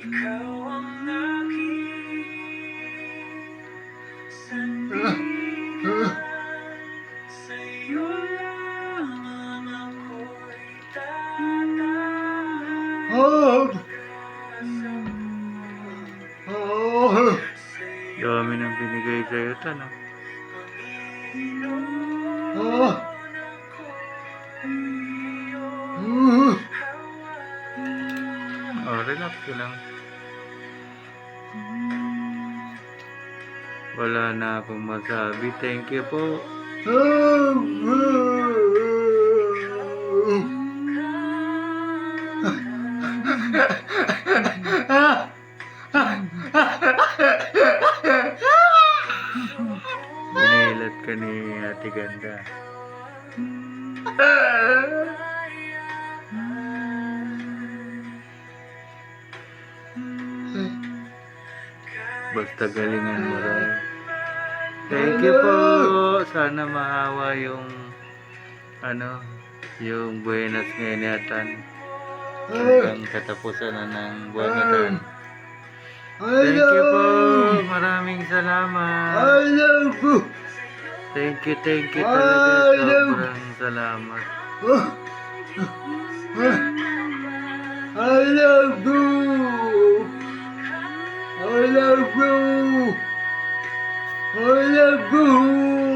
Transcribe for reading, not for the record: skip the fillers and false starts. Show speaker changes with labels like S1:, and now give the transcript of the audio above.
S1: Ikaw ang aking sandigan, sa'yo lamang ako'y tatahimik.
S2: Dami nang binigay sa'yo, Tan. Oh, relax ka lang. Wala na akong masabi. Thank you po. Binilat ka ni Ate Ganda. Basta galingan mo rin. Thank you po. Sana mahawa yung yung buenas ngayon ni Atan. Hanggang katapusan na ng buwan ni Atan. Thank you po. Maraming salamat. Thank you talaga. Sobrang salamat.
S3: I love you. I love you. I love you.